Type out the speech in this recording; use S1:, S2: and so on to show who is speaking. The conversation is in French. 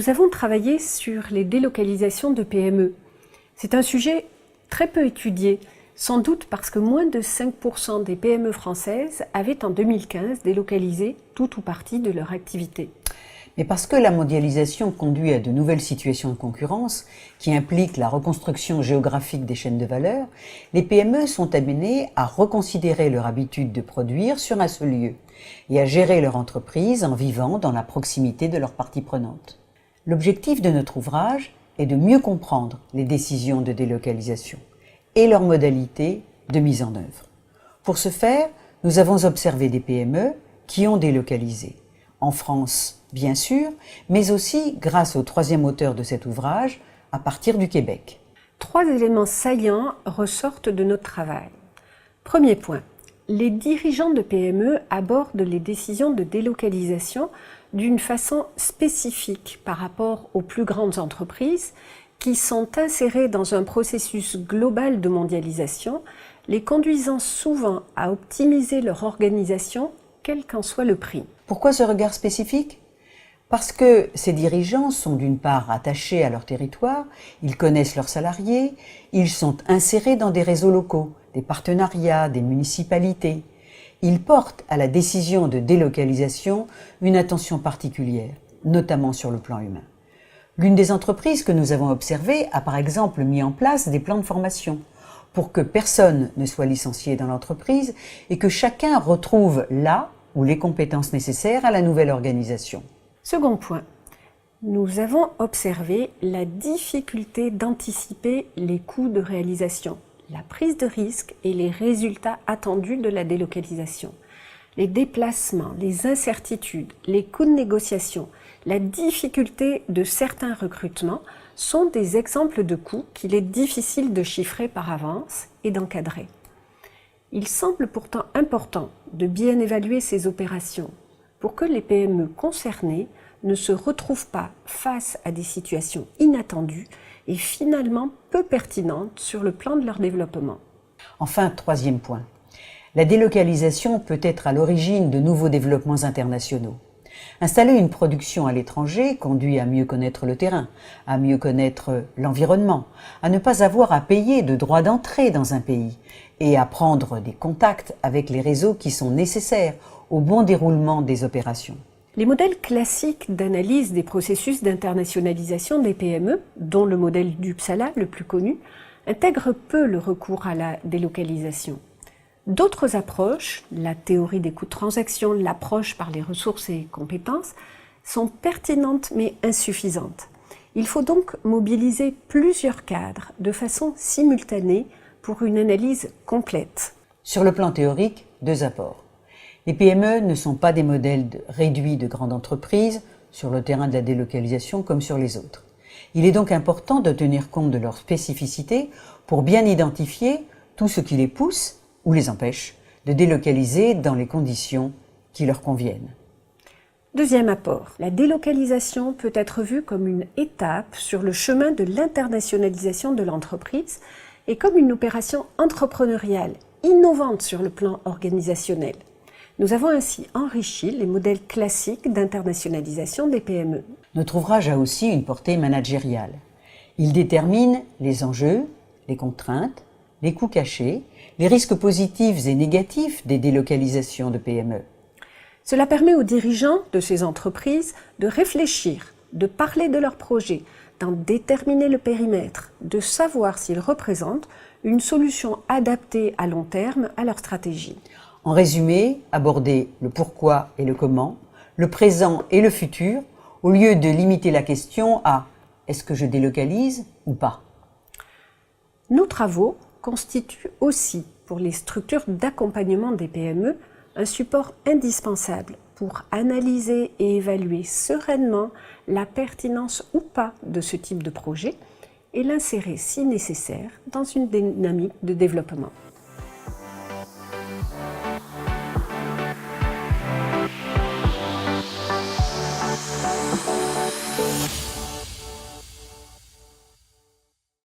S1: Nous avons travaillé sur les délocalisations de PME. C'est un sujet très peu étudié, sans doute parce que moins de 5% des PME françaises avaient en 2015 délocalisé tout ou partie de leur activité.
S2: Mais parce que la mondialisation conduit à de nouvelles situations de concurrence qui impliquent la reconstruction géographique des chaînes de valeur, les PME sont amenées à reconsidérer leur habitude de produire sur un seul lieu et à gérer leur entreprise en vivant dans la proximité de leurs parties prenantes. L'objectif de notre ouvrage est de mieux comprendre les décisions de délocalisation et leurs modalités de mise en œuvre. Pour ce faire, nous avons observé des PME qui ont délocalisé, en France bien sûr, mais aussi grâce au troisième auteur de cet ouvrage, à partir du Québec.
S1: 3 éléments saillants ressortent de notre travail. Premier point, les dirigeants de PME abordent les décisions de délocalisation d'une façon spécifique par rapport aux plus grandes entreprises qui sont insérées dans un processus global de mondialisation, les conduisant souvent à optimiser leur organisation, quel qu'en soit le prix.
S2: Pourquoi ce regard spécifique ? Parce que ces dirigeants sont d'une part attachés à leur territoire, ils connaissent leurs salariés, ils sont insérés dans des réseaux locaux, des partenariats, des municipalités. Ils portent à la décision de délocalisation une attention particulière, notamment sur le plan humain. L'une des entreprises que nous avons observées a par exemple mis en place des plans de formation pour que personne ne soit licencié dans l'entreprise et que chacun retrouve là où les compétences nécessaires à la nouvelle organisation.
S1: Second point, nous avons observé la difficulté d'anticiper les coûts de réalisation, la prise de risque et les résultats attendus de la délocalisation. Les déplacements, les incertitudes, les coûts de négociation, la difficulté de certains recrutements sont des exemples de coûts qu'il est difficile de chiffrer par avance et d'encadrer. Il semble pourtant important de bien évaluer ces opérations pour que les PME concernées ne se retrouvent pas face à des situations inattendues et finalement peu pertinentes sur le plan de leur développement.
S2: Enfin, troisième point, la délocalisation peut être à l'origine de nouveaux développements internationaux. Installer une production à l'étranger conduit à mieux connaître le terrain, à mieux connaître l'environnement, à ne pas avoir à payer de droits d'entrée dans un pays et à prendre des contacts avec les réseaux qui sont nécessaires au bon déroulement des opérations.
S1: Les modèles classiques d'analyse des processus d'internationalisation des PME, dont le modèle d'Uppsala, le plus connu, intègrent peu le recours à la délocalisation. D'autres approches, la théorie des coûts de transaction, l'approche par les ressources et compétences, sont pertinentes mais insuffisantes. Il faut donc mobiliser plusieurs cadres de façon simultanée pour une analyse complète.
S2: Sur le plan théorique, 2 apports. Les PME ne sont pas des modèles réduits de grandes entreprises sur le terrain de la délocalisation comme sur les autres. Il est donc important de tenir compte de leurs spécificités pour bien identifier tout ce qui les pousse ou les empêche de délocaliser dans les conditions qui leur conviennent.
S1: Deuxième apport, la délocalisation peut être vue comme une étape sur le chemin de l'internationalisation de l'entreprise et comme une opération entrepreneuriale innovante sur le plan organisationnel. Nous avons ainsi enrichi les modèles classiques d'internationalisation des PME.
S2: Notre ouvrage a aussi une portée managériale. Il détermine les enjeux, les contraintes, les coûts cachés, les risques positifs et négatifs des délocalisations de PME.
S1: Cela permet aux dirigeants de ces entreprises de réfléchir, de parler de leurs projets, d'en déterminer le périmètre, de savoir s'ils représentent une solution adaptée à long terme à leur stratégie.
S2: En résumé, aborder le pourquoi et le comment, le présent et le futur, au lieu de limiter la question à « est-ce que je délocalise ou pas ?»
S1: Nos travaux constituent aussi, pour les structures d'accompagnement des PME, un support indispensable pour analyser et évaluer sereinement la pertinence ou pas de ce type de projet et l'insérer si nécessaire dans une dynamique de développement.